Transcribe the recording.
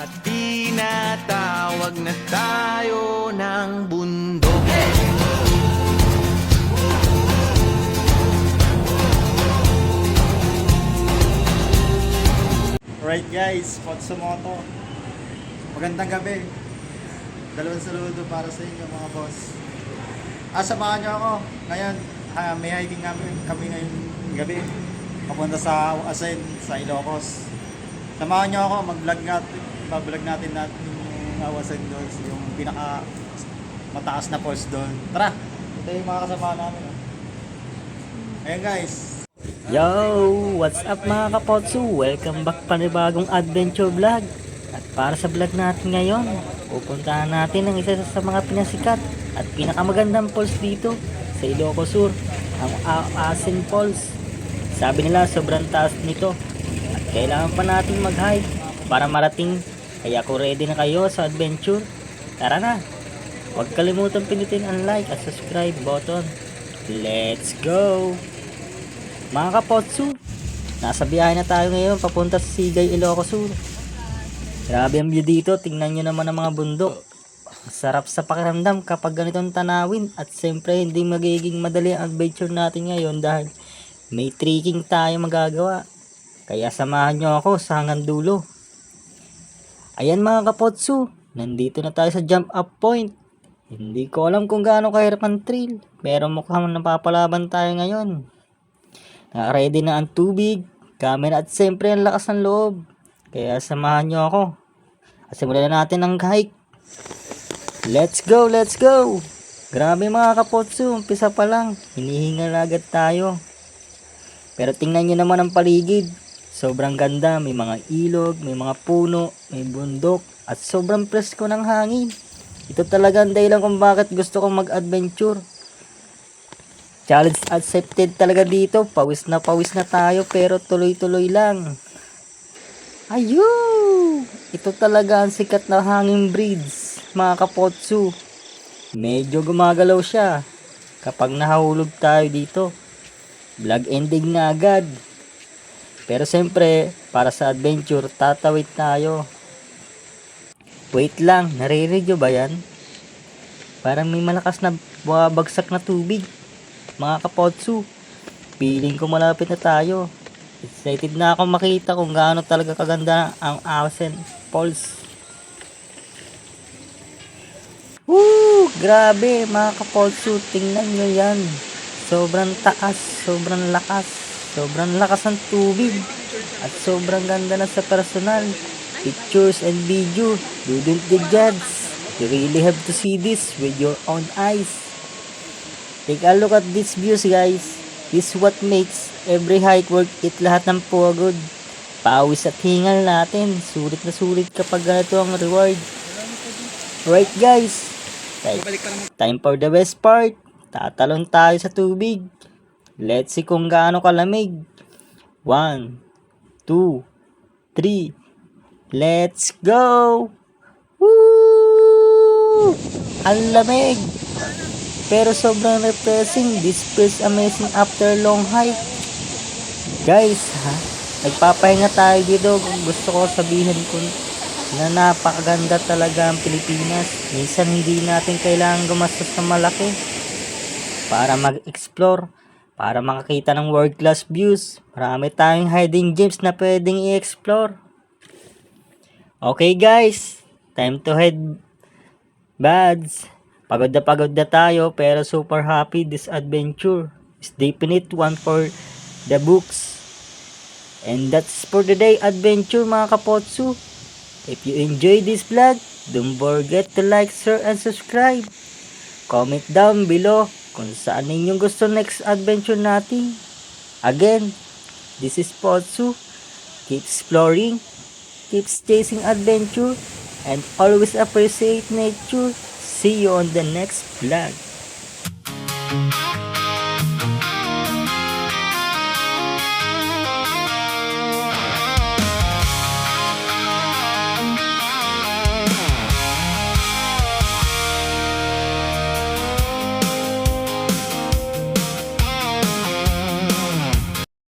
At tinatawag na tayo ng bundok. Alright guys, Potsumoto. Magandang gabi. Dalawang saludo para sa inyo mga boss. Samahan nyo ako. Ngayon, may hiking kami ngayong gabi. Papunta sa Asen, sa Ilocos. Samahan nyo ako, bablog natin yung Awasan doon, yung pinaka mataas na falls doon. Tara! Ito yung mga kasama namin. Ayan guys. Yo! What's up mga kapotsu? Welcome back panibagong adventure vlog. At para sa vlog natin ngayon, pupuntahan natin ang isa sa mga pinasikat at pinakamagandang falls dito sa Ilocos Sur, ang Asin Falls. Sabi nila sobrang taas nito at kailangan pa natin mag-hike para marating. Kaya kung ready na kayo sa adventure, tara na! Huwag kalimutan pinutin ang like at subscribe button. Let's go! Mga kapotsu, nasa biyahe na tayo ngayon papunta sa Sigay, Ilocos Sur. Grabe ang view dito, tingnan nyo naman ang mga bundok. Sarap sa pakiramdam kapag ganitong tanawin at siyempre hindi magiging madali ang adventure natin ngayon dahil may trekking tayo magagawa. Kaya samahan nyo ako sa hanggang dulo. Ayan mga kapotsu, nandito na tayo sa jump up point. Hindi ko alam kung gaano kahirap ang trail, pero mukhang napapalaban tayo ngayon. Naka-ready na ang tubig, camera at siyempre ang lakas ng loob. Kaya samahan nyo ako. At simulan na natin ang hike. Let's go, let's go! Grabe mga kapotsu, umpisa pa lang. Hinihingal agad tayo. Pero tingnan nyo naman ang paligid. Sobrang ganda, may mga ilog, may mga puno, may bundok, at sobrang presko ng hangin. Ito talaga ang dahilan kung bakit gusto kong mag-adventure. Challenge accepted talaga dito. Pawis na tayo pero tuloy-tuloy lang. Ayun! Ito talaga ang sikat na hanging bridge, mga kapotsu. Medyo gumagalaw siya kapag nahulog tayo dito. Vlog ending na agad. Pero siyempre, para sa adventure, tatawid tayo. Wait lang, naririnig nyo ba yan? Parang may malakas na bumabagsak na tubig. Mga kapotsu, feeling ko malapit na tayo. Excited na ako makita kung gaano talaga kaganda ang Asin Falls. Woo! Grabe mga kapotsu, tingnan nyo yan. Sobrang taas, sobrang lakas ng tubig. At sobrang ganda na sa personal. Pictures and video, dudult the judge. You really have to see this with your own eyes. Take a look at these views guys. This is what makes every hike worth it. Lahat ng pagod, pawis at hingal natin, sulit na sulit kapag ganito ang reward. Right guys, time for the best part. Tatalon tayo sa tubig. Let's see kung gaano kalamig. 1, 2, 3. Let's go! Woo! Ang lamig! Pero sobrang refreshing. This feels amazing after long hike. Guys, nagpapahinga tayo dito. Gusto ko sabihin ko na napakaganda talaga ang Pilipinas. Minsan hindi natin kailangan gumastos ng malaki para mag-explore, para makakita ng world class views. Marami tayong hiding gems na pwedeng i-explore. Okay guys, time to head bads. Pagod na tayo pero super happy. This adventure is definite one for the books. And that's for the day adventure mga kapotsu. If you enjoyed this vlog, don't forget to like, share, and subscribe. Comment down below kung saan ninyong gusto next adventure natin. Again, this is Potsu. Keep exploring, keep chasing adventure, and always appreciate nature. See you on the next vlog.